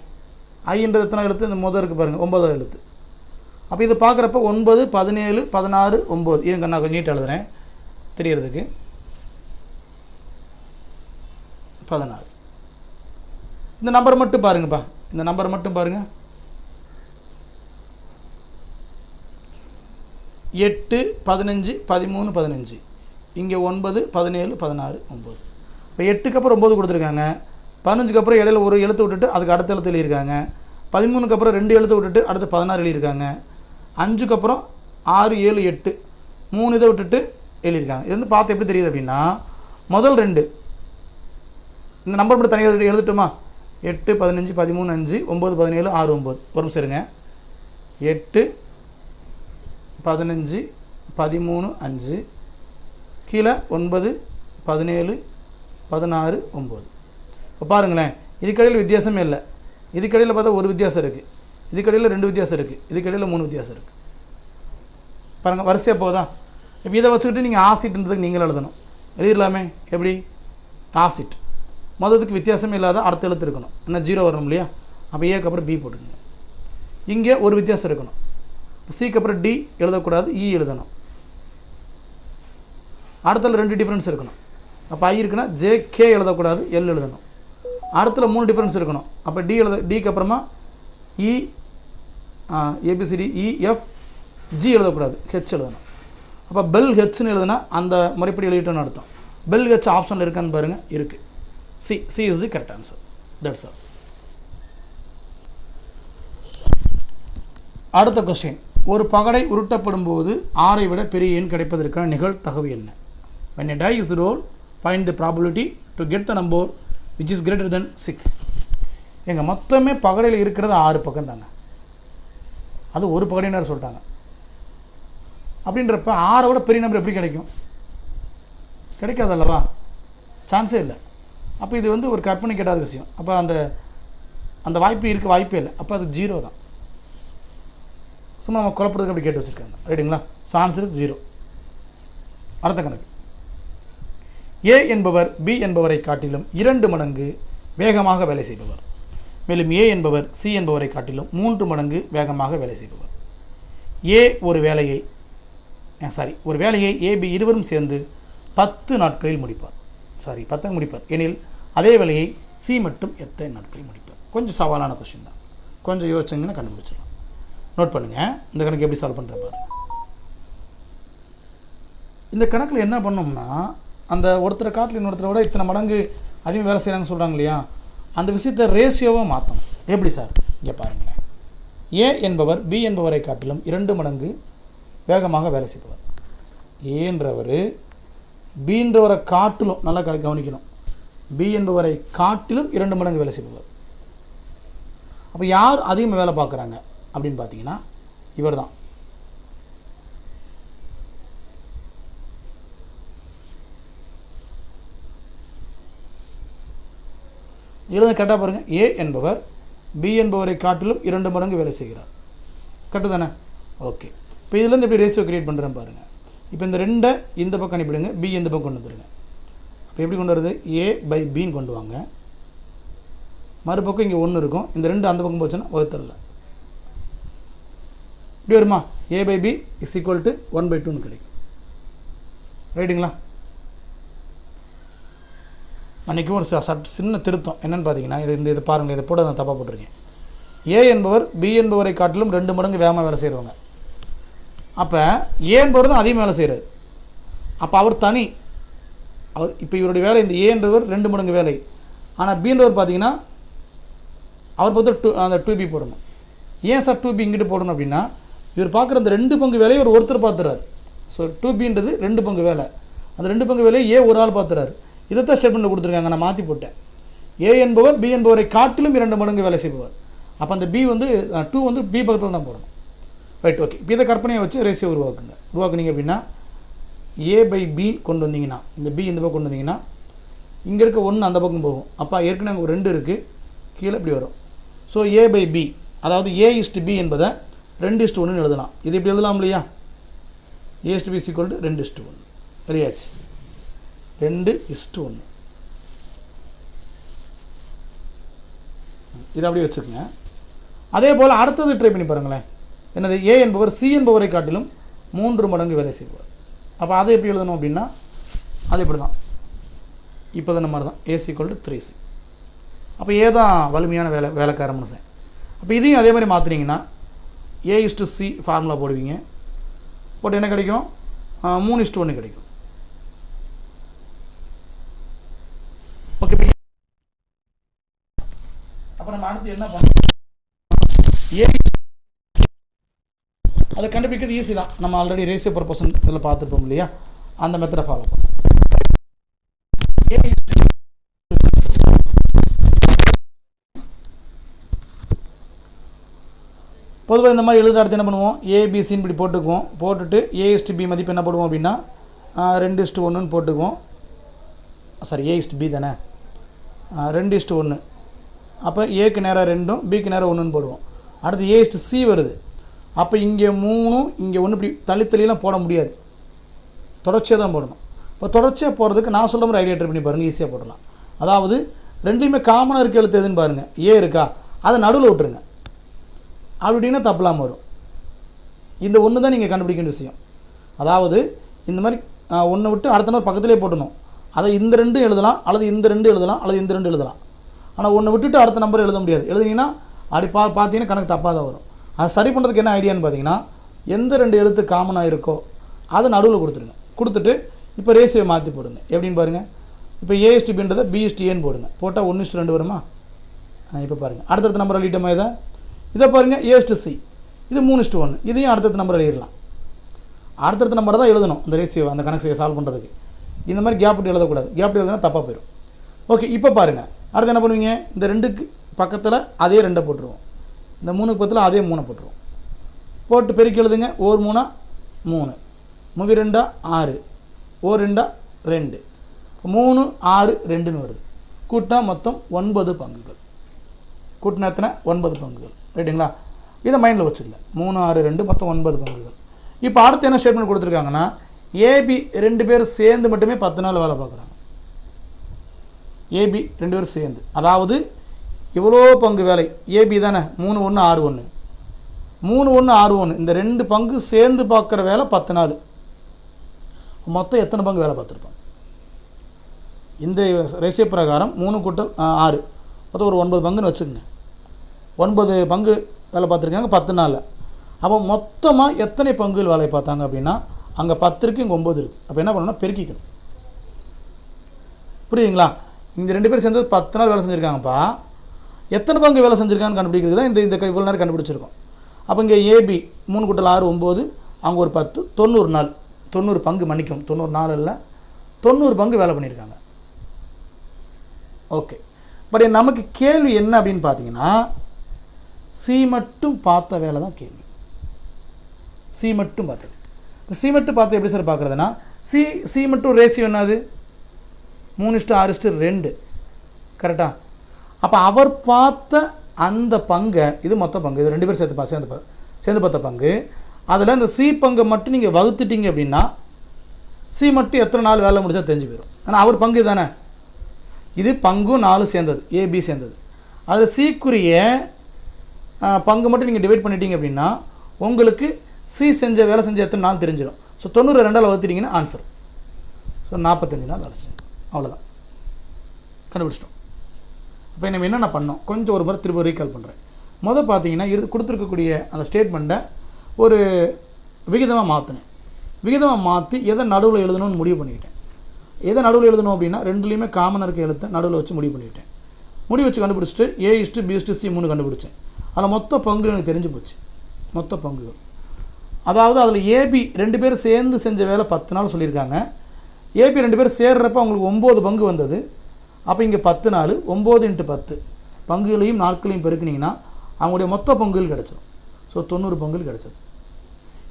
A: ஐன்றது எத்தனை எழுத்து? இந்த முதல் இருக்குது பாருங்கள், 9வது எழுத்து. அப்போ இது பார்க்குறப்ப 9, 17, 16, 9. இருங்க, நான் கொஞ்சம் நீட்டாக எழுதுகிறேன் தெரியறதுக்கு. 16. இந்த நம்பர் மட்டும் பாருங்கப்பா, இந்த நம்பர் மட்டும் பாருங்கள். 8, 15, 13, 15. இங்கே 9, 17, 16, 9. இப்போ 8க்கு அப்புறம் 9 கொடுத்துருக்காங்க. 15க்கு அப்புறம் இடையில ஒரு எழுத்து விட்டுட்டு அதுக்கு அடுத்த எழுத்து எழுதியிருக்காங்க. 13க்கு அப்புறம் 2 எழுத்து விட்டுட்டு அடுத்து 16 எழுதியிருக்காங்க. 5க்கு அப்புறம் 6, 7, 8 3 இதை விட்டுட்டு எழுதியிருக்காங்க. இது வந்து பார்த்து எப்படி தெரியுது அப்படின்னா, முதல் 2 இந்த நம்பர் மட்டும் தனியாக எழுதட்டுமா? 8, 15, 13, 5, 9, 17, 6, 9. ஒரு நிமிஷம் இருங்க. 8, 15, 13, 5, கீழே 9, 17, 16, 9. இப்போ பாருங்களேன், இதுக்கடையில் வித்தியாசமே இல்லை. இதுக்கடையில் பார்த்தா ஒரு வித்தியாசம் இருக்குது, இதுக்கடையில் 2 வித்தியாசம் இருக்குது, இதுக்கடையில் 3 வித்தியாசம் இருக்குது. பாருங்கள், வரிசையாக போதா? இப்போ இதை வச்சுக்கிட்டு நீங்கள் ஆசிட்ன்றதுக்கு நீங்கள் எழுதணும். எழுதிடலாமே. எப்படி? ஆசிட் மொதத்துக்கு வித்தியாசமே இல்லாத அடுத்த எழுத்து இருக்கணும். என்ன 0 வரணும் இல்லையா? அப்போ ஏக்கு அப்புறம் பி போட்டுக்கங்க. இங்கே ஒரு வித்தியாசம் இருக்கணும். சிக்கு அப்புறம் டி எழுதக்கூடாது, இ எழுதணும். அடுத்தல 2 டிஃப்ரென்ஸ் இருக்கணும். அப்போ ஐ இருக்குன்னா ஜேகே எழுதக்கூடாது, எல் எழுதணும். அடுத்தல 3 டிஃப்ரென்ஸ் இருக்கணும். அப்போ டி டிக்கு அப்புறமா இ, ஏபிசிடி, இஎஃப், ஜி எழுதக்கூடாது, ஹெச் எழுதணும். அப்போ பெல் ஹெச்னு எழுதுனா அந்த முறைப்படி எழுதிட்டோன்னு அர்த்தம். பெல் ஹெச் ஆப்ஷனில் இருக்கான்னு பாருங்கள், இருக்குது. C is the correct answer. That's all. அடுத்த கொஸ்டின். ஒரு பகடை உருட்டப்படும் போது 6ஐ விட பெரிய எண் கிடைப்பதற்கான நிகழ்தகவு என்ன? When a die is rolled, find the probability to get the number which is greater than 6. எங்கள் மொத்தமே பகடையில் இருக்கிறது 6 பக்கம் தாங்க. அது ஒரு பகடையினர் சொல்லிட்டாங்க. அப்படின்றப்ப 6 விட பெரிய நம்பர் எப்படி கிடைக்கும்? கிடைக்காதல்லவா? சான்ஸே இல்லை. அப்போ இது வந்து ஒரு கற்பனை கேட்டாத விஷயம். அப்போ அந்த வாய்ப்பு இருக்க வாய்ப்பே இல்லை. அப்போ அது 0 தான். சும்மா நம்ம குழப்பறதுக்கு அப்படி கேட்டு வச்சுருக்காங்க. ரைட்டுங்களா? So answer 0. அடுத்த கணக்கு. ஏ என்பவர் பி என்பவரை காட்டிலும் 2 மடங்கு வேகமாக வேலை செய்பவர். மேலும் ஏ என்பவர் சி என்பவரை காட்டிலும் 3 மடங்கு வேகமாக வேலை செய்பவர். ஏ ஒரு வேலையை ஏபி இருவரும் சேர்ந்து 10 நாட்களில் முடிப்பார். 10 முடிப்பார் எனில் அதே வேலையை சி மட்டும் எத்தனை நாட்களில் முடிப்பார்? கொஞ்சம் சவாலான கொஸ்டின் தான். கொஞ்சம் யோசிச்சிங்கன்னா கண்டுபிடிச்சிடலாம். நோட் பண்ணுங்கள். இந்த கணக்கு எப்படி சால்வ் பண்ணுறேன் பாருங்கள். இந்த கணக்கில் என்ன பண்ணோம்னா, அந்த ஒருத்தரை காட்டில் இன்னொருத்தரை விட இத்தனை மடங்கு அதிகம் வேலை செய்கிறாங்கன்னு சொல்கிறாங்க இல்லையா, அந்த விஷயத்தை ரேஷியோவாக மாற்றணும். எப்படி சார்? இங்கே பாருங்களேன். ஏ என்பவர் பி என்பவரை காட்டிலும் 2 மடங்கு வேகமாக வேலை செய்பவர். ஏன்றவர் பீன்றவரை காட்டிலும், நல்லா கவனிக்கணும், பி என்பவரை காட்டிலும் 2 மடங்கு வேலை செய்பவர். அப்போ யார் அதிகமாக வேலை பார்க்குறாங்க அப்படின்னு பார்த்தீங்கன்னா இவர் தான். எழுத கரெக்டாக பாருங்கள். ஏ என்பவர் பி என்பவரை காட்டிலும் 2 மடங்கு வேலை செய்கிறார். கரெக்டு தானே? ஓகே. இப்போ இதுலேருந்து எப்படி ரேஷியோ கிரியேட் பண்ணுறேன்னு பாருங்கள். இப்போ இந்த 2 இந்த பக்கம் அனுப்பிடுங்க, பி இந்த பக்கம் கொண்டு வந்துடுங்க. அப்போ எப்படி கொண்டு வருது? ஏ பை பின்னு கொண்டு வாங்க. மறுபக்கம் இங்கே 1 இருக்கும். இந்த 2 அந்த பக்கம் போச்சுன்னா ஒருத்தரில் இப்படி வருமா? A by B is equal to 1/2ன்னு கிடைக்கும். ரைட்டுங்களா? அன்றைக்கும் ஒரு சின்ன திருத்தம் என்னென்னு பார்த்தீங்கன்னா, இதை பாருங்கள், இதை போட நான் தப்பாக போட்டிருக்கேன். ஏ என்பவர் பி என்பவரை காட்டிலும் 2 மடங்கு வேகமாக வேலை செய்கிறவங்க. அப்போ ஏ என்பவர் தான் அதிகம் வேலை செய்கிறார். அப்போ அவர் தனி. அவர் இப்போ இவருடைய வேலை, இந்த ஏ என்பவர் 2 மடங்கு வேலை, ஆனால் பீன்றவர் பார்த்தீங்கன்னா அவர் பார்த்து அந்த 2B போடணும். ஏன் சார் 2B இங்கிட்டு போடணும் அப்படின்னா, இவர் பார்க்குற அந்த 2 பங்கு வேலையை ஒருத்தர் பார்த்துறாரு. ஸோ 2Bன்றது 2 பங்கு வேலை. அந்த 2 பங்கு வேலையை ஏ ஒரு ஆள் பார்த்துறாரு. இதைத்தான் ஸ்டேட்மெண்ட்டில் கொடுத்துருக்காங்க. நான் மாற்றி போட்டேன். ஏ என்பவர் பி என்பவரை காட்டிலும் 2 மடங்கு வேலை செய்பவர். அப்போ அந்த பி வந்து 2 வந்து பி பக்கத்தில் தான் போடணும். Right, okay. இப்போ இதை கற்பனையை வச்சு ரேஷியோ உருவாக்குனீங்க அப்படின்னா A/B கொண்டு வந்தீங்கன்னா, இந்த B இந்த பக்கம் கொண்டு வந்தீங்கன்னா இங்கே இருக்க 1 அந்த பக்கம் போகும். அப்போ ஏற்கனவே அங்கே 2 இருக்குது, கீழே இப்படி வரும். ஸோ A/B, அதாவது A/B என்பதை 2:1 எழுதலாம். இது இப்படி எழுதலாம் இல்லையா? A/B = 2:1. சரியாச்சு. 2:1. இதை அப்படியே வச்சுக்கோங்க. அதே போல் அடுத்தது ட்ரை பண்ணி பாருங்களேன். என்னது? ஏ என்பவர் சி என்பவரை காட்டிலும் 3 மடங்கு வேலை செய்வார். அப்போ அதை எப்படி எழுதணும் அப்படின்னா, அது இப்படி தான், இப்போ தான் மாதிரி தான். A = 3C. அப்போ ஏ தான் வலிமையான வேலைக்கார மனுஷன். அப்போ இதையும் அதே மாதிரி மாற்றினீங்கன்னா A/C ஃபார்முலா போடுவீங்க. போட்டு என்ன கிடைக்கும்? 3:1 கிடைக்கும். ஓகே. அப்போ நம்ம அடுத்து என்ன பண்ணணும்? ஏ அதை கண்டுபிடிக்கிறது ஈஸி தான். நம்ம ஆல்ரெடி ரேஷியோ ப்ரொபோர்ஷன் இதில் பார்த்துருப்போம் இல்லையா? அந்த மெத்தடை ஃபாலோ பண்ணுவோம். பொதுவாக இந்த மாதிரி எழுதுகிற அடுத்து என்ன பண்ணுவோம்? ABCன்னு இப்படி போட்டுக்குவோம். போட்டுட்டு A/B மதிப்பு என்ன போடுவோம் அப்படின்னா 2:1 போட்டுக்குவோம். சாரி, A/B தானே, 2:1. அப்போ ஏக்கு நேராக 2ம் பிக்கு நேராக 1ன்னு போடுவோம். அடுத்து A/C வருது. அப்போ இங்கே 3 இங்கே 1 இப்படி தள்ளித்தள்ளிலாம் போட முடியாது, தொடர்ச்சியாக தான் போடணும். இப்போ தொடர்ச்சியாக போகிறதுக்கு நான் சொல்கிற மாதிரி ஐடியா ட்ரை பண்ணி பாருங்கள், ஈஸியாக போடலாம். அதாவது ரெண்டுலேயுமே காமனாக இருக்க எழுத்து எதுன்னு பாருங்கள். ஏ இருக்கா, அதை நடுவில் விட்டுருங்க. அப்படின்னா தப்பலாமல் வரும். இந்த ஒன்று தான் நீங்கள் கண்டுபிடிக்க வேண்டிய விஷயம். அதாவது இந்த மாதிரி ஒன்றை விட்டு அடுத்த நாள் பக்கத்திலே போட்டணும். அதை இந்த 2 எழுதலாம், அல்லது இந்த 2 எழுதலாம், அல்லது இந்த 2 எழுதலாம். ஆனால் ஒன்றை விட்டுட்டு அடுத்த நம்பர் எழுத முடியாது. எழுதிங்கன்னா அப்படி பார்த்தீங்கன்னா கணக்கு தப்பாக தான் வரும். அதை சரி பண்ணுறதுக்கு என்ன ஐடியான்னு பார்த்தீங்கன்னா, எந்த 2 எழுத்து காமனாக இருக்கோ அதை நடுவில் கொடுத்துருங்க. கொடுத்துட்டு இப்போ ரேஷியோ மாற்றி போடுங்க. எப்படின்னு பாருங்கள். இப்போ A/Bன்றதை B/Aன்னு போடுங்க. போட்டால் 1:2 வருமா? இப்போ பாருங்கள், அடுத்தடுத்த நம்பர் எழுதிட்டோமா? இதை பாருங்கள், A/C இது 3:1. இதையும் அடுத்தடுத்த நம்பர் எழுதிடலாம். அடுத்தடுத்த நம்பரை தான் எழுதணும் இந்த ரேஷியோ, அந்த கணக்கு சால்வ் பண்ணுறதுக்கு. இந்த மாதிரி கேப் விட்டு எழுதக்கூடாது. கேப் விட்டு எழுதுனா தப்பாக போயிடும். ஓகே, இப்போ பாருங்கள். அடுத்து என்ன பண்ணுவீங்க? இந்த 2க்கு பக்கத்தில் அதே 2 போட்டுருவோம். இந்த 3க்கு பக்கத்தில் அதே 3 போட்டுருவோம். போட்டு பெருக்கி எழுதுங்க. 1 3 3, 3 2 6, 1 2 2, 3 6 2ன்னு வருது. கூட்டினா மொத்தம் 9 பங்குகள். கூட்டினா எத்தனை? 9 பங்குகள். ரைட்டுங்களா? இதை மைண்டில் வச்சுக்கல. 3 6 2 மொத்தம் 9 பங்குகள். இப்போ அடுத்து என்ன ஸ்டேட்மெண்ட் கொடுத்துருக்காங்கன்னா, AB 2 பேர் சேர்ந்து மட்டுமே 10 நாள் வேலை பார்க்குறாங்க. AB 2 பேர் சேர்ந்து, அதாவது இவ்வளோ பங்கு வேலை. AB தானே, 3 1 6 1, 3 1 6 1, இந்த 2 பங்கு சேர்ந்து பார்க்குற வேலை 10 நாள். மொத்தம் எத்தனை பங்கு வேலை பார்த்துருப்பாங்க? இந்த ரேஷியோ பிரகாரம் 3 கூட்டல் 6 மொத்தம் ஒரு 9 பங்குன்னு வச்சுக்கோங்க. 9 பங்கு வேலை பார்த்துருக்காங்க 10 நாளில். அப்போ மொத்தமாக எத்தனை பங்குகள் வேலை பார்த்தாங்க அப்படின்னா, அங்கே 10 இருக்குது, இங்கே 9 இருக்குது. அப்போ என்ன பண்ணணும்னா பெருக்கிக்கணும். புரியுதுங்களா? இந்த 2 பேர் சேர்ந்து 10 நாள் வேலை செஞ்சுருக்காங்கப்பா. எத்தனை பங்கு வேலை செஞ்சுருக்காங்கன்னு கண்டுபிடிக்கிறது தான் இந்த இவ்வளோ நேரம் கண்டுபிடிச்சிருக்கோம். அப்போ இங்கே AB 3 கூட்டல் 6 9, அங்கே ஒரு 10, 90 நாள். 90 பங்கு, மன்னிக்கும், 90 நாள் இல்லை, 90 பங்கு வேலை பண்ணியிருக்காங்க. ஓகே. பட் நமக்கு கேள்வி என்ன அப்படின்னு பார்த்தீங்கன்னா, சி மட்டும் பார்த்த வேலை தான் கேள்வி. சி மட்டும் பார்த்தது. இப்போ சி மட்டும் பார்த்து எப்படி சார் பார்க்குறதுனா, சி மட்டும் ரேஷியோ என்னது? 3:6:2. கரெக்டாக? அப்போ அவர் பார்த்த அந்த பங்கை, இது மொத்த பங்கு, இது 2 பேர் சேர்ந்து பார்த்த பங்கு, அதில் இந்த சி பங்கை மட்டும் நீங்கள் வகுத்துட்டீங்க அப்படின்னா சி மட்டும் எத்தனை நாள் வேலை முடிச்சா தெரிஞ்சு போயிடும். ஆனால் அவர் பங்கு தானே, இது பங்கும் 4 சேர்ந்தது, AB சேர்ந்தது. அதில் சிக்குரிய பங்கு மட்டும் நீங்கள் டிவைட் பண்ணிட்டீங்க அப்படின்னா உங்களுக்கு சி வேலை செஞ்ச எத்தனை நாள் தெரிஞ்சிடும். ஸோ 90 2ஆல் வகுத்துட்டிங்கன்னா ஆன்சர். ஸோ 45 நாள் வேலை செய்யணும். அவ்வளோதான், கண்டுபிடிச்சிட்டோம். இப்போ நம்ம என்னென்ன பண்ணோம் கொஞ்சம் ஒரு முறை திரும்ப ரீகால் பண்ணுறேன். முதல் பார்த்தீங்கன்னா கொடுத்துருக்கக்கூடிய அந்த ஸ்டேட்மெண்ட்டை ஒரு விகிதமாக மாற்றினேன். விகிதமாக மாற்றி எதை நடுவில் எழுதணும்னு முடிவு பண்ணிக்கிட்டேன். எதை நடுவில் எழுதணும் அப்படின்னா 2லேயுமே காமனாக இருக்க எழுத்தை நடுவில் வச்சு முடிவு பண்ணிக்கிட்டேன். முடி வச்சு கண்டுபிடிச்சிட்டு A/B/C 3 கண்டுபிடிச்சேன். அதில் மொத்த பங்கு எனக்கு தெரிஞ்சு போச்சு. மொத்த பங்குகள் அதாவது அதில் AB 2 பேர் சேர்ந்து செஞ்ச வேலை 10 நாள் சொல்லியிருக்காங்க. AB 2 பேர் சேர்றப்ப அவங்களுக்கு 9 பங்கு வந்தது. அப்போ இங்கே 10 நாள் 9 × 10 பங்குகளையும் நாட்களையும் பெருக்கினீங்கன்னா அவங்களுடைய மொத்த பங்குகள் கிடச்சிடும். ஸோ 90 பங்குகள் கிடச்சது.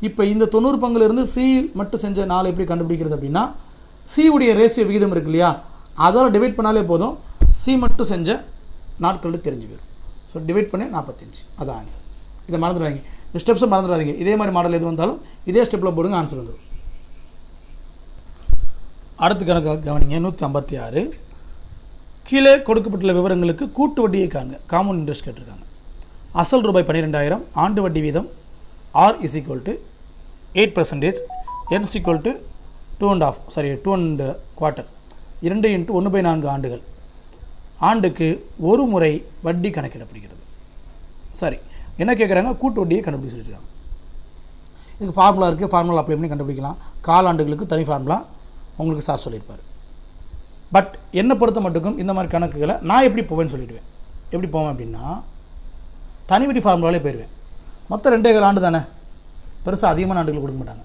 A: இப்போ இந்த 90 பங்குலேருந்து C மட்டும் செஞ்ச நாள் எப்படி கண்டுபிடிக்கிறது அப்படின்னா, C உடைய ரேஷியோ விகிதம் இருக்கு இல்லையா, அதால் டிவைட் பண்ணாலே போதும். C மட்டும் செஞ்ச நாட்கள் தெரிஞ்சு போயிடும். ஸோ டிவைட் பண்ணி 45, அதான் ஆன்சர். இதை மறந்துடாதீங்க, இந்த ஸ்டெப்ஸை மறந்துடாதீங்க. இதே மாதிரி மாடல் எது வந்தாலும் இதே ஸ்டெப்பில் போடுங்க, ஆன்சர் வந்துடும். அடுத்து கணக்கு கவனிங்க. 156 கீழே கொடுக்கப்பட்டுள்ள விவரங்களுக்கு கூட்டு வட்டியை காணுங்க. காம்பவுண்ட் இன்ட்ரெஸ்ட் கேட்டிருக்காங்க. அசல் ரூபாய் 12,000, ஆண்டு வட்டி வீதம் R = 8%, N = 2.25 2 × 1/4 ஆண்டுகள். ஆண்டுக்கு ஒரு முறை வட்டி கணக்கிடப்படுகிறது. சரி, என்ன கேட்குறாங்க? கூட்டு வட்டியை கண்டுபிடிச்சு சொல்லியிருக்காங்க. இதுக்கு ஃபார்முலா இருக்குது, ஃபார்முலா அப்ளை பண்ணி கண்டுபிடிக்கலாம். காலாண்டுகளுக்கு தனி ஃபார்முலா உங்களுக்கு சார் சொல்லியிருப்பார். பட் என்னை பொறுத்த மட்டுக்கும் இந்த மாதிரி கணக்குகளை நான் எப்படி போவேன்னு சொல்லிவிடுவேன். எப்படி போவேன் அப்படின்னா, தனி வட்டி ஃபார்முலாலே போயிடுவேன். மொத்தம் 2.5 ஆண்டு தானே, பெருசாக அதிகமான ஆண்டுகள் கொடுக்க மாட்டாங்க.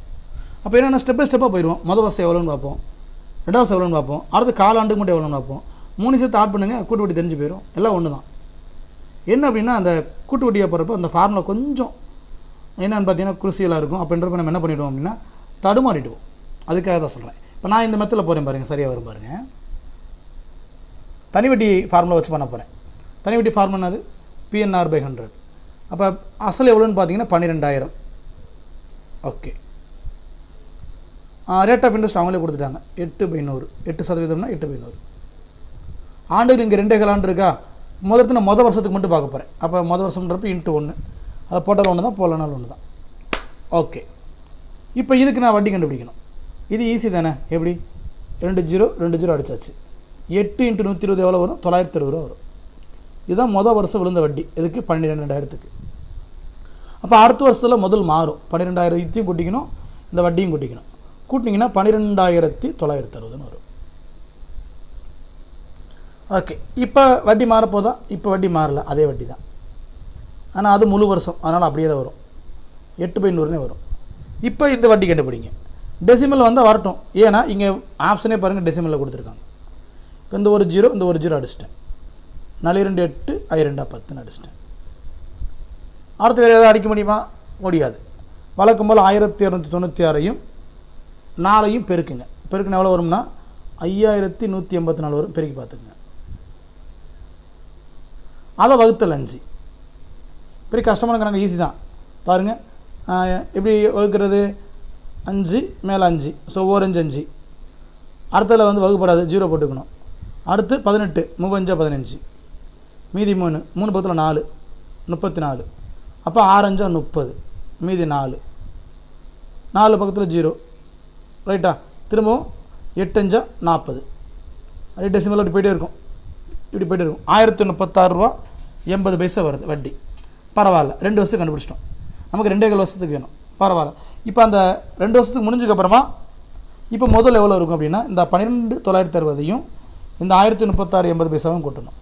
A: அப்போ என்னென்ன ஸ்டெப் பை ஸ்டெப்பாக போயிடுவோம். முதல் வருஷம் எவ்வளோன்னு பார்ப்போம், ரெண்டாவது வருஷம் எவ்வளோன்னு பார்ப்போம், அடுத்து காலாண்டுக்கு மட்டும் எவ்வளோன்னு பார்ப்போம். 3 சேர்த்து ஆட் பண்ணுங்கள், கூட்டு வட்டி தெரிஞ்சு போயிடும். எல்லாம் ஒன்று தான். என்ன அப்படின்னா, அந்த கூட்டு வட்டியை போகிறப்போ அந்த ஃபார்முலா கொஞ்சம் என்னென்னு பார்த்தீங்கன்னா குருசியலாக இருக்கும். அப்படின்றப்ப நம்ம என்ன பண்ணிவிடுவோம் அப்படின்னா தடுமாறிடுவோம். அதுக்காக தான் சொல்கிறேன். இப்போ நான் இந்த மெத்தில் போகிறேன் பாருங்கள், சரியாக வரும் பாருங்கள். தனி வட்டி ஃபார்முலா வச்சு பண்ண போகிறேன். தனி வட்டி ஃபார்முலா என்னது? PNR/100. அப்போ அசல் எவ்வளோன்னு பார்த்தீங்கன்னா 12,000. ஓகே, ரேட் ஆஃப் இன்ட்ரெஸ்ட் அவங்களே கொடுத்துட்டாங்க 8/100. 8%னா 8/100. ஆண்டுகள் இங்கே 2.5 ஆண்டு இருக்கா. நான் மொதல் வருஷத்துக்கு மட்டும் பார்க்க போகிறேன். அப்போ மொதல் வருஷம்ன்றப்ப × 1, அதை போட்டாலும் ஒன்று தான், போடலனாலும் ஒன்று தான். ஓகே, இப்போ இதுக்கு நான் வட்டி கண்டுபிடிக்கணும். இது ஈஸி தானே. எப்படி? 2 0 அடித்தாச்சு. 8 × 120 எவ்வளோ வரும்? 960 ரூபா வரும். இதுதான் மொதல் வருஷம் விழுந்த வட்டி. இதுக்கு 12,000க்கு. அப்போ அடுத்த வருஷத்தில் முதல் மாறும். 12,000 கூட்டிக்கணும், இந்த வட்டியும் கூட்டிக்கணும். கூட்டிங்கன்னா 12,960 வரும். ஓகே, இப்போ வட்டி மாறப்போதா? இப்போ வட்டி மாறல, அதே வட்டி தான். ஆனால் அது முழு வருஷம், அதனால் அப்படியே தான் வரும். 8/100 வரும். இப்போ இந்த வட்டி கண்டுபிடிங்க. டெசிமல் வந்தால் வரட்டும். ஏன்னா இங்கே ஆப்ஷனே பாருங்கள், டெசிமலில் கொடுத்துருக்காங்க. இப்போ இந்த ஒரு 0 இந்த ஒரு 0 அடிச்சிட்டேன். 4 2 8 I 2 10 அடிச்சிட்டேன். அடுத்து வேறு எதாவது அடிக்க முடியுமா? முடியாது. வழக்கம் போல் 1296ஐயும் 4ஐயும் பெருக்குங்க. பெருக்குன்னு எவ்வளோ வரும்னா 5184 வரும். பெருக்கி பார்த்துக்குங்க. அதை வகுத்தல் 5. பெரிய கஷ்டமான கணக்கு, ஈஸி தான். பாருங்கள் எப்படி வகுக்கிறது? 5 மேலே 5, ஸோ ஓர் 5 5. அடுத்ததில் வகுப்படாது, 0 போட்டுக்கணும். அடுத்து 18 3 5 15, மீதி 3 3 பக்கத்தில் 4 34. அப்போ 6 5 30, மீதி 4 4 பக்கத்தில் 0, ரைட்டா? திரும்பவும் 8 5 40. அப்படியே டெசிமலில் அப்படி போய்ட்டே இருக்கும். இப்படி போய்ட்டே இருக்கும். 1036 ரூபா 80 பைசா வருது வட்டி. பரவாயில்ல, 2 வருஷத்துக்கு கண்டுபிடிச்சிட்டோம். நமக்கு 2.5 வருஷத்துக்கு வேணும். பரவாயில்ல. இப்போ அந்த 2 வருஷத்துக்கு முடிஞ்சதுக்கப்புறமா இப்போ முதல்ல எவ்வளோ இருக்கும் அப்படின்னா, இந்த 12,960ஐயும் இந்த 1036 80 பைசாவும் கூட்டணும்.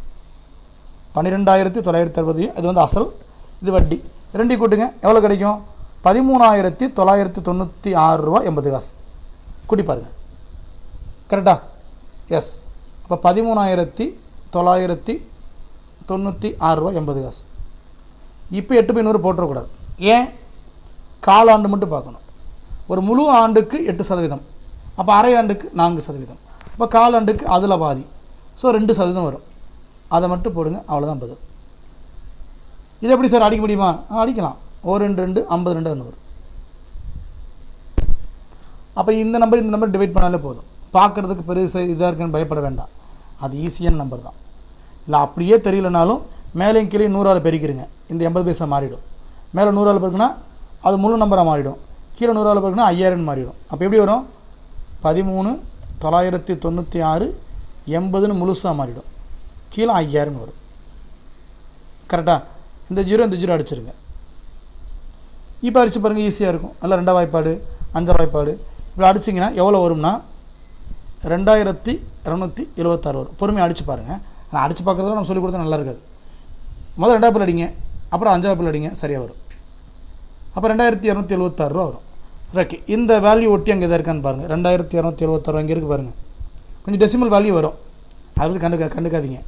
A: 12,960 இது அசல், இது வட்டி. 2 கூட்டுங்க, எவ்வளோ கிடைக்கும்? 13,996 ரூபா 80 காசு. கூட்டி பாருங்கள், கரெக்டாக? எஸ். அப்போ 13,996 ரூபா 80 காசு. இப்போ 8/100 போட்டுறக்கூடாது. ஏன்? காலாண்டு மட்டும் பார்க்கணும். ஒரு முழு ஆண்டுக்கு 8%, அப்போ அரை ஆண்டுக்கு 4%, அப்போ காலாண்டுக்கு அதில் பாதி, ஸோ 2% வரும். அதை மட்டும் போடுங்க, அவ்வளோதான் பதில். இது எப்படி சார் அடிக்க முடியுமா? அடிக்கலாம். 1 2 2 52 100. அப்போ இந்த நம்பர் டிவைட் பண்ணாலே போதும். பார்க்குறதுக்கு பெருசு இதாக இருக்குன்னு பயப்பட வேண்டாம். அது ஈஸியான நம்பர் தான். இல்லை அப்படியே தெரியலனாலும் மேலேயும் கீழே 100ஆல் பெருக்கிடுங்க. இந்த 80 பைசா மாறிடும். மேலே 100ஆல் பெருக்குனா அது முழு நம்பராக மாறிடும். கீழே 100ஆல் பெருக்குனா 5000 மாறிடும். அப்போ எப்படி வரும்? 13,996 80ன்னு முழுசாக மாறிடும். கீழே 5000 வரும். கரெக்டாக? இந்த 0 அடிச்சிருங்க. இப்போ அடித்து பாருங்கள், ஈஸியாக இருக்கும். நல்லா 2ஆம் வாய்ப்பாடு 5ஆம் வாய்ப்பாடு இப்படி அடிச்சிங்கன்னா எவ்வளோ வரும்னா 2276 வரும். பொறுமையாக அடித்து பாருங்கள். ஆனால் அடித்து பார்க்குறதுல நம்ம சொல்லிக் கொடுத்தா நல்லா இருக்காது. முதல்ல 2வது பல் அடிங்க, அப்புறம் 5வது பல் அடிங்க, சரியாக வரும். அப்போ 2276 ரூபா வரும். ஓகே, இந்த வேல்யூ ஒட்டி அங்கே எதாவது இருக்கான்னு பாருங்கள். 2276 இங்கே இருக்குது பாருங்கள். கொஞ்சம் டெசிமல் வேல்யூ வரும், அது கண்டுக்காதீங்க.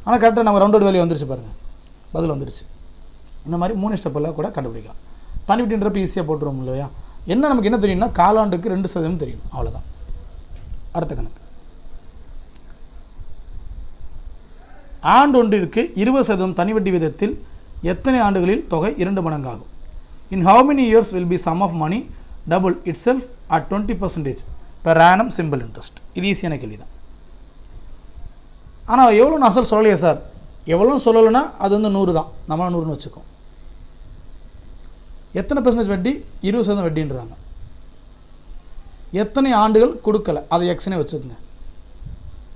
A: ஆனால் கரெக்டாக நம்ம ரவுண்டட் வேல்யூ வந்துருச்சு பாருங்கள், பதில் வந்துருச்சு. இந்த மாதிரி 3 ஸ்டெப்பெல்லாம் கூட கண்டுபிடிக்கலாம். தனிவிட்டின்றப்ப ஈஸியாக போட்டுருவோம் இல்லையா. என்ன நமக்கு என்ன தெரியும்னா காலாண்டுக்கு 2% தெரியும், அவ்வளோதான். அடுத்த கணக்கு, ஆண்டு ஒன்றிற்கு 20% தனி வட்டி விதத்தில் எத்தனை ஆண்டுகளில் தொகை 2 மடங்காகும்? In how many years will be sum of money double itself at 20% per annum simple interest? இது ஈஸியான கேள்வி தான். ஆனால் எவ்வளோன்னு அசல் சொல்லலையே சார். எவ்வளோன்னு சொல்லலைன்னா அது வந்து 100 தான், நம்ம 100ன்னு வச்சுக்கோம். எத்தனை % வட்டி? 20% வட்டின்றாங்க. எத்தனை ஆண்டுகள் கொடுக்கல, அதை எக்ஸ்னே வச்சுக்கோங்க.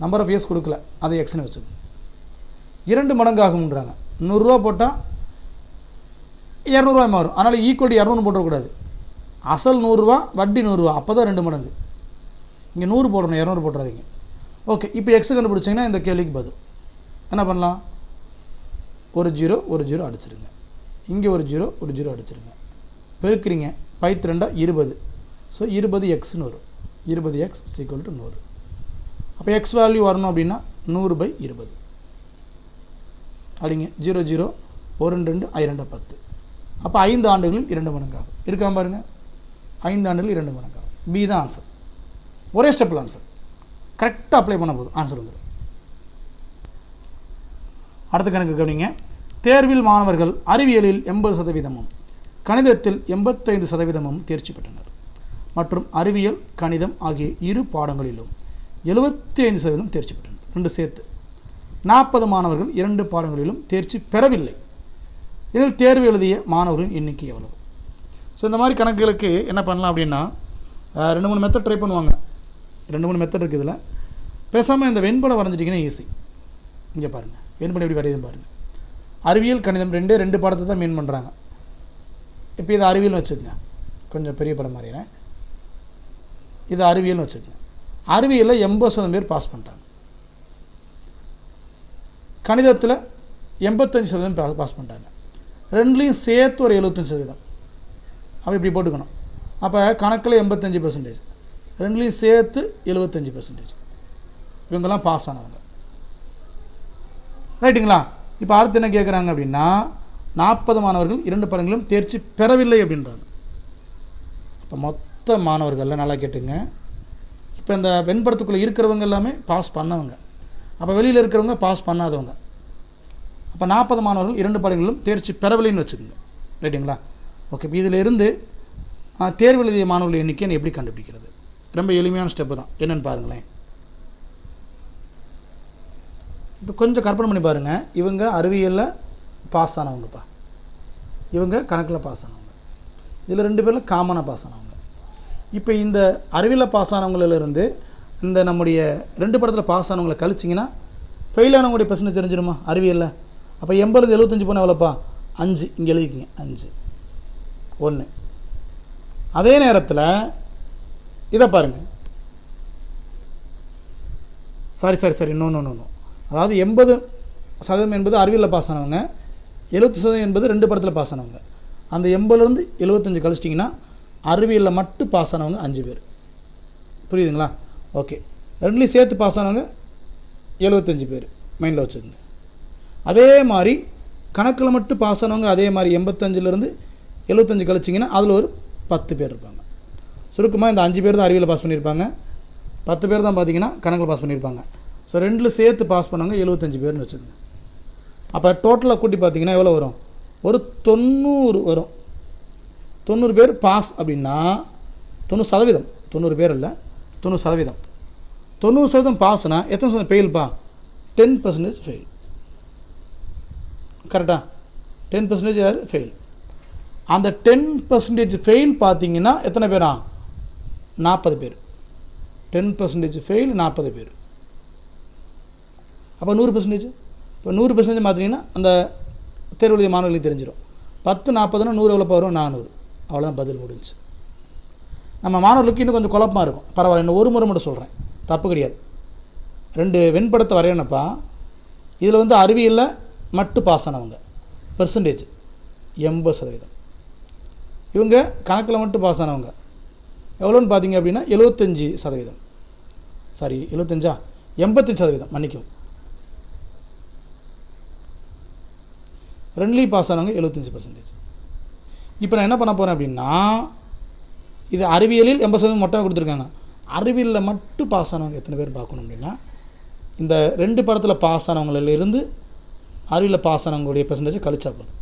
A: நம்பர் ஆஃப் இயர்ஸ் கொடுக்கல, அதை எக்ஸ்னே வச்சுக்கோங்க. 2 மடங்காகும்ன்றாங்க. 100 ரூபா போட்டால் 200 ரூபாய் மாறும். அதனால் ஈக்குவல் 200 போட்டக்கூடாது. அசல் 100 ரூபா, வட்டி 100 ரூபா, அப்போ தான் 2 மடங்கு. இங்கே 100 போடணும், 200 போட்டுறாதீங்க. ஓகே, இப்போ எக்ஸ் கண்டுபிடிச்சிங்கன்னா இந்த கேள்விக்கு பதில் என்ன பண்ணலாம்? ஒரு 0 அடிச்சிருங்க. இங்கே ஒரு 0 அடிச்சிருங்க. பெருக்கிறீங்க, 2 20. ஸோ 20x வரும். 20x = 100. அப்போ எக்ஸ் வேல்யூ வரணும் அப்படின்னா 100/20 அப்படிங்க. 0 1 2 2 10. அப்போ 5 ஆண்டுகளில் 2 மடங்காகும். இருக்காம பாருங்கள், 5 ஆண்டுகளில் 2 மடங்காகும். பி தான் ஆன்சர். ஒரே ஸ்டெப்பில் ஆன்சர் கரெக்டாக அப்ளை பண்ண போதும், ஆன்சர் வந்துடும். அடுத்த கணக்கு கவனிங்க. தேர்வில் மாணவர்கள் அறிவியலில் 80%, கணிதத்தில் 85% தேர்ச்சி பெற்றனர் மற்றும் அறிவியல், கணிதம் ஆகிய இரு பாடங்களிலும் 75% தேர்ச்சி பெற்றனர். 2 சேர்த்து 40 மாணவர்கள் 2 பாடங்களிலும் தேர்ச்சி பெறவில்லை. இதில் தேர்வு எழுதிய மாணவர்களின் எண்ணிக்கை எவ்வளவு? ஸோ இந்த மாதிரி கணக்குகளுக்கு என்ன பண்ணலாம் அப்படின்னா 2-3 மெத்தட் ட்ரை பண்ணுவாங்க. 2-3 மெத்தட் இருக்குது. இதில் பேசாமல் இந்த வெண்படம் வரைஞ்சிட்டிங்கன்னா ஈஸி. இங்கே பாருங்கள், வெண்படம் எப்படி வரையுதுன்னு பாருங்கள். அறிவியல், கணிதம் 2 பாடத்தை தான் மீன் பண்ணுறாங்க. இப்போ இது அறிவியல்னு வச்சுக்கோங்க, கொஞ்சம் பெரிய படம் மாறிடுறேன். இது அறிவியல்னு வச்சுக்கோங்க. அறிவியலில் 80% பேர் பாஸ் பண்ணிட்டாங்க. கணிதத்தில் 85% பாஸ் பண்ணிட்டாங்க. 2லையும் சேர்த்து ஒரு 75%. அப்போ இப்படி போட்டுக்கணும். அப்போ கணக்கில் 85%, 2லையும் சேர்த்து 75%. இவங்கெல்லாம் பாஸ் ஆனவங்க, ரைட்டுங்களா? இப்போ அடுத்து என்ன கேட்குறாங்க அப்படின்னா 40 மாணவர்கள் 2 பாடங்களிலும் தேர்ச்சி பெறவில்லை அப்படின்றாங்க. இப்போ மொத்த மாணவர்கள் நல்லா கேட்டுங்க. இப்போ இந்த வெண்படத்துக்குள்ளே இருக்கிறவங்க எல்லாமே பாஸ் பண்ணவங்க. அப்போ வெளியில் இருக்கிறவங்க பாஸ் பண்ணாதவங்க. அப்போ 40 மாணவர்கள் 2 பாடங்களிலும் தேர்ச்சி பெறவில்லைன்னு வச்சுக்கோங்க, ரைட்டுங்களா? ஓகே, இப்போ இதில் இருந்து தேர்வு எழுதிய மாணவர்கள் எண்ணிக்கை எப்படி கண்டுபிடிக்கிறது? ரொம்ப எளிமையான ஸ்டெப்பு தான். என்னென்னு பாருங்களேன். இப்போ கொஞ்சம் கற்பனை பண்ணி பாருங்கள். இவங்க அறிவியலில் பாஸ் ஆனவங்கப்பா, இவங்க கணக்கில் பாஸ் ஆனவங்க. இதில் 2 பேரில் காமனாக பாஸ் ஆனவங்க. இப்போ இந்த அறிவியலில் பாஸ் ஆனவங்களிலிருந்து இந்த நம்முடைய 2 படத்தில் பாஸ் ஆனவங்களை கழிச்சிங்கன்னா ஃபெயில் ஆனவங்களுடைய பெர்சன்டேஜ் தெரிஞ்சிடுமா அறிவியலில்? அப்போ 80-75 போனால் எவ்வளோப்பா? 5. இங்கே எழுதிக்கிங்க, 5 1. அதே நேரத்தில் இதை பாருங்கள். Sorry no. அதாவது 80% என்பது அறிவியலில் பாஸ் ஆனவங்க, 70% என்பது 2 படத்தில் பாஸ் ஆனவங்க. அந்த 80லேருந்து 75 கழிச்சிட்டிங்கன்னா அறிவியலில் மட்டும் பாஸ் ஆனவங்க 5 பேர். புரியுதுங்களா? ஓகே, 2லையும் சேர்த்து பாஸ் ஆனவங்க 75 பேர், மைண்டில் வச்சுக்கோங்க. அதே மாதிரி கணக்கில் மட்டும் பாஸ் ஆனவங்க அதே மாதிரி 85லேருந்து 75 கழிச்சிங்கன்னா அதில் ஒரு 10 பேர் இருப்பாங்க. சுருக்கமாக இந்த 5 பேர் தான் அறிவியலில் பாஸ் பண்ணியிருப்பாங்க, 10 பேர் தான் பார்த்தீங்கன்னா கணக்கில் பாஸ் பண்ணியிருப்பாங்க. ஸோ 2ல் சேர்த்து பாஸ் பண்ணவங்க 75 பேர்னு வச்சுக்கோங்க. அப்போ டோட்டலாக கூட்டி பார்த்தீங்கன்னா எவ்வளோ வரும்? ஒரு 90 வரும். 90 பேர் பாஸ் அப்படின்னா 90%, 90 பேர் இல்லை 90%. 90% பாஸ்னா எத்தனை சதவீதம் ஃபெயில்ப்பா? 10% ஃபெயில். கரெக்டாக? 10% யார் ஃபெயில்? அந்த 10% ஃபெயில் பார்த்தீங்கன்னா எத்தனை பேரா? 40 பேர். 10% ஃபெயில் 40 பேர். அப்போ 100%. இப்போ 100% மாற்றினீங்கன்னா அந்த தேர்வு எழுதிய மாணவர்களுக்கு தெரிஞ்சிடும். 10 40னா 100 எவ்வளோ வரும்? 400. அவ்வளோதான், பதில் முடிஞ்சு. நம்ம மாணவர்களுக்கு இன்னும் கொஞ்சம் குழப்பமாக இருக்கும். பரவாயில்ல, இன்னும் ஒரு முறை மட்டும் சொல்கிறேன், தப்பு கிடையாது. 2 வெண்படத்தை வரையணுப்பா. இதில் வந்து அறிவியலில் மட்டும் பாஸ் ஆனவங்க பெர்சன்டேஜ் 80%. இவங்க கணக்கில் மட்டும் பாஸ் ஆனவங்க எவ்வளோன்னு பார்த்தீங்க அப்படின்னா 75%. சாரி 85%, மன்னிக்கும். ரெண்டுலேயும் பாஸ் ஆனவங்க 75%. இப்போ நான் என்ன பண்ண போகிறேன் அப்படின்னா, இது அறிவியலில் 80% மொத்தமாக கொடுத்துருக்காங்க. அறிவியலில் மட்டும் பாஸ் ஆனவங்க எத்தனை பேர் பார்க்கணும் அப்படின்னா, இந்த 2 படத்தில் பாஸ் ஆனவங்களிலிருந்து அறிவியலில் பாஸ் ஆனவங்களுடைய பெர்சன்டேஜ் கழிச்சா போதும்.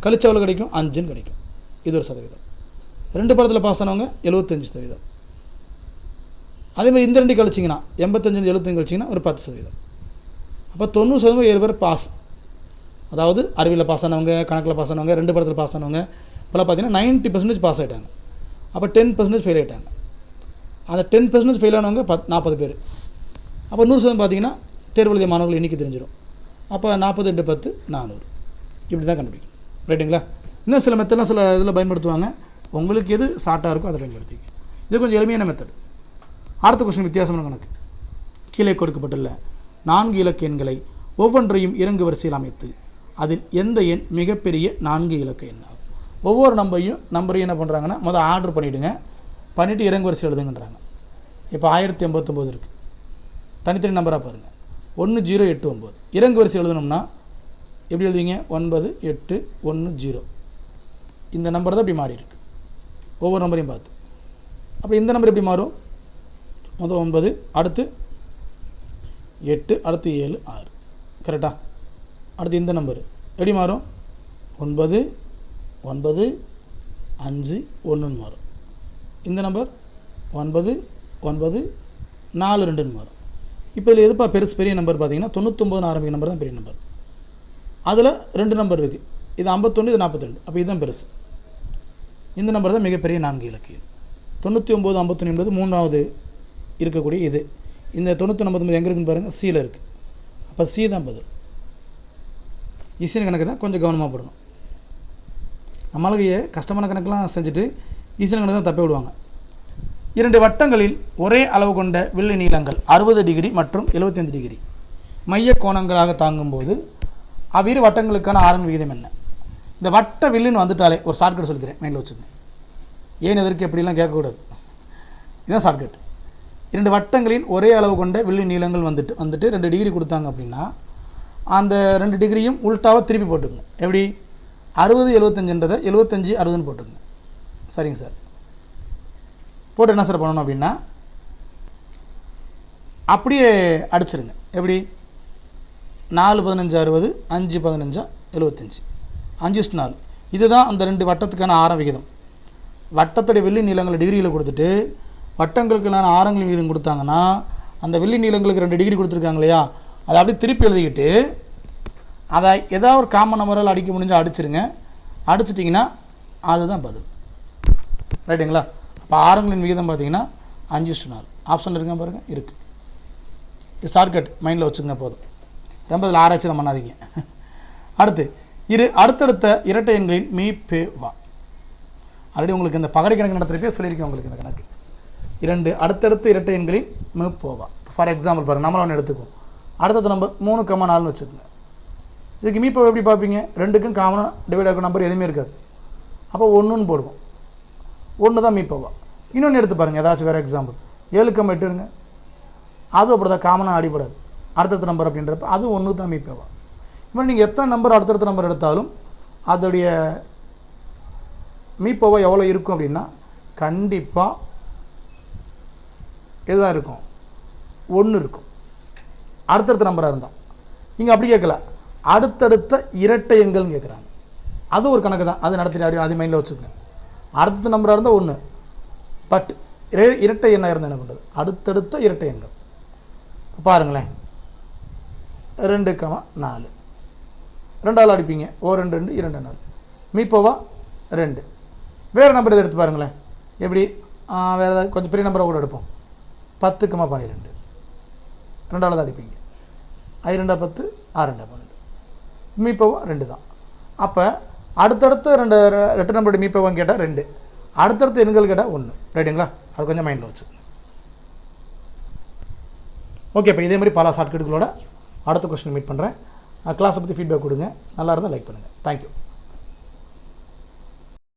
A: கழிச்சா எவ்வளோ கிடைக்கும்? 5ன்னு கிடைக்கும். இது ஒரு சதவீதம். 2 படத்தில் பாஸ் ஆனவங்க 75%. அதேமாதிரி இந்த 2 கழிச்சிங்கன்னா 85 75 கழிச்சிங்கன்னா ஒரு 10%. அப்போ 90% 7 பேர் பாஸ். அதாவது அறிவியலில் பாஸ் ஆனவங்க, கணக்கில் பாஸ் ஆனவங்க, 2 படத்தில் பாஸ் ஆனவங்க இப்போலாம் பார்த்தீங்கன்னா 90% பாஸ் ஆகிட்டாங்க. அப்போ 10% ஃபெயில் ஆகிட்டாங்க. அந்த 10% ஃபெயில் ஆனவங்க 40 பேர். அப்போ 100% பார்த்தீங்கன்னா தேர்வு எழுதிய மாணவர்கள் எண்ணிக்கை தெரிஞ்சிடும். அப்போ 40 × 10 400. இப்படி தான் கண்டுபிடிக்கும். ரைட்டுங்களா? இன்னும் சில மெத்தட்லாம் சில இதில் பயன்படுத்துவாங்க. உங்களுக்கு எது ஷார்ட்டாக இருக்கோ அதை பயன்படுத்திங்க. இது கொஞ்சம் எளிமையான மெத்தட். அடுத்த கொஸ்டின் வித்தியாசமான கணக்கு. கீழே கொடுக்கப்பட்டுள்ள 4 இலக்க எண்களை ஒவ்வொன்றையும் இறங்கு வரிசையில் அமைத்து அதில் எந்த எண் மிகப்பெரிய 4 இலக்க எண் ஆகும். ஒவ்வொரு நம்பரையும் என்ன பண்ணுறாங்கன்னா முதல் ஆர்டர் பண்ணிவிடுங்க. பண்ணிவிட்டு இறங்கு வரிசை எழுதுங்கன்றாங்க. இப்போ 1089 இருக்குது. தனித்தனி நம்பராக பாருங்கள். 1089 இறங்கு வரிசை எழுதணும்னா எப்படி எழுதுவீங்க? 9 8 1 0. இந்த நம்பர் தான் இப்படி மாறி இருக்கு. ஒவ்வொரு நம்பரையும் பார்த்து அப்போ இந்த நம்பர் எப்படி மாறும்? முதல் 9, அடுத்து 8, அடுத்து 7 6. கரெக்டாக? அடுத்து இந்த நம்பர் எப்படி மாறும்? 9 9 5 1ன்னு மாறும். இந்த நம்பர் 9 9 4 2ன்னு மாறும். இப்போ இதில் எதுப்பா பெரிய நம்பர் பார்த்தீங்கன்னா 99 ஆரம்பிக்கிற நம்பர் தான் பெரிய நம்பர். அதில் 2 நம்பர் இருக்குது. இது 51, இது 42. அப்போ இதுதான் பெருசு. இந்த நம்பர் தான் மிகப்பெரிய 4 இலக்க எண். 99 51 என்பது 3வது இருக்கக்கூடிய இது. இந்த 999 எங்கே இருக்குன்னு பாருங்கள், சியில் இருக்குது. அப்போ சி தான் பதில். ஈஸியான கணக்கு தான், கொஞ்சம் கவனமாக போடணும். நம்மளுக்கு கஷ்டமான கணக்கெலாம் செஞ்சுட்டு ஈஸியான கணக்கு தான் தப்பி விடுவாங்க. 2 வட்டங்களில் ஒரே அளவு கொண்ட வில்லை நீளங்கள் 60 டிகிரி மற்றும் 75 டிகிரி மைய கோணங்களாக தாங்கும்போது அவ்விரு வட்டங்களுக்கான ஆரம்ப விகிதம் என்ன? இந்த வட்ட வில்லுன்னு வந்துட்டாலே ஒரு ஷார்ட்கட் சொல்லித்தரேன், மைண்டில் வச்சுக்கோங்க. ஏன் எதற்கு எப்படிலாம் கேட்கக்கூடாது. இதுதான் ஷார்ட்கட். 2 வட்டங்களின் ஒரே அளவு கொண்ட வில்லு நீளங்கள் வந்துட்டு 2 டிகிரி கொடுத்தாங்க அப்படின்னா அந்த 2 டிகிரியும் உல்ட்டாவாக திருப்பி போட்டுக்குங்க. எப்படி? 60 75ன்றதை 75 60ன்னு போட்டுக்குங்க. சரிங்க சார். போட்டு என்ன சார் பண்ணணும் அப்படின்னா அப்படியே அடிச்சிருங்க. எப்படி? 4 15 60, 5 15 75, 5:4. இதுதான் அந்த 2 வட்டத்துக்கான ஆரம் விகிதம். வட்டத்துடைய வெள்ளி நீளங்களை டிகிரியில் கொடுத்துட்டு வட்டங்களுக்கான ஆரங்கள் விகிதம் கொடுத்தாங்கன்னா அந்த வெள்ளி நீளங்களுக்கு 2 டிகிரி கொடுத்துருக்காங்க இல்லையா, அதை அப்படியே திருப்பி எழுதிக்கிட்டு அதை ஏதாவது ஒரு காமன் நம்பரால் அடிக்க முடிஞ்சால் அடிச்சிருங்க. அடிச்சிட்டிங்கன்னா அதுதான் பதில். ரைட்டுங்களா? இப்போ ஆரங்களின் விகிதம் பார்த்தீங்கன்னா 5:4. ஆப்ஷன் இருக்குங்க பாருங்கள், இருக்குது. இது ஷார்ட்கட், மைண்டில் வச்சுங்க போதும். ரொம்ப இதில் ஆராய்ச்சியில் பண்ணாதீங்க. அடுத்தடுத்த இரட்டை எண்களின் மீ வா. ஆல்ரெடி உங்களுக்கு இந்த பகடை கணக்கு நடத்துகிறப்பே சொல்லியிருக்கேன். உங்களுக்கு இந்த கணக்கு 2 அடுத்தடுத்த இரட்டை எண்களின் மீ போவா. ஃபார் எக்ஸாம்பிள் பாருங்கள், நம்மளை ஒன்று எடுத்துக்குவோம். அடுத்தது நம்பர் 3,4ன்னு வச்சுக்கோங்க. இதுக்கு மீ போவா எப்படி பார்ப்பீங்க? 2க்கும் காமனாக டிவைட் ஆகிற நம்பர் எதுவுமே இருக்காது. அப்போ 1ன்னு போடுவோம். 1 தான் மீ போவா. இன்னொன்று எடுத்து பாருங்கள், ஏதாச்சும் வேறு எக்ஸாம்பிள். 7,8 இருங்க. அதுவும் அப்படி தான் காமனாக அடிப்படாது. அடுத்தடுத்த நம்பர் அப்படின்றப்ப அது 1 தான் மீ போவா. இப்போ நீங்கள் எத்தனை நம்பர் அடுத்தடுத்த நம்பர் எடுத்தாலும் அதோடைய மீ போவா எவ்வளோ இருக்கும் அப்படின்னா கண்டிப்பாக எதுதான் இருக்கும்? 1 இருக்கும். அடுத்தடுத்த நம்பராக இருந்தால். இங்கே அப்படி கேட்கல, அடுத்தடுத்த இரட்டை எண்கள்னு கேட்குறாங்க. அது ஒரு கணக்கு தான், அது நடத்திட்டு அப்படியே அது மைண்டில் வச்சுக்கோங்க. அடுத்த நம்பராக இருந்தால் 1, பட் இரட்டை எண்ணாக இருந்தால் என்ன பண்ணுறது? அடுத்தடுத்த இரட்டை எண்கள். பாருங்களேன், 2,4 2ஆல் அடிப்பீங்க. 2 2 2 4 மீப்போவா 2. வேறு நம்பர் எதை எடுத்து பாருங்களேன். எப்படி? வேறு ஏதாவது கொஞ்சம் பெரிய நம்பரை கூட எடுப்போம். 10,12 2ஆல் தான் அடிப்பீங்க. 2 10 6 12 மீப்போவா 2 தான். அப்போ அடுத்தடுத்த ரெண்டு நம்பருடைய மீப்போவான்னு கேட்டால் 2, அடுத்தடுத்த எண்கள் கேட்டால் 1. ரைட்டுங்களா? அது கொஞ்சம் மைண்டில் வச்சு. ஓகே, இப்போ இதே மாதிரி பல ஷார்ட்கட்டுகளோட அடுத்த கொஸ்டின் மீட் பண்ணுறேன். கிளாஸை பற்றி ஃபீட்பேக் கொடுங்க. நல்லா இருந்தால் லைக் பண்ணுங்கள். தேங்க்யூ.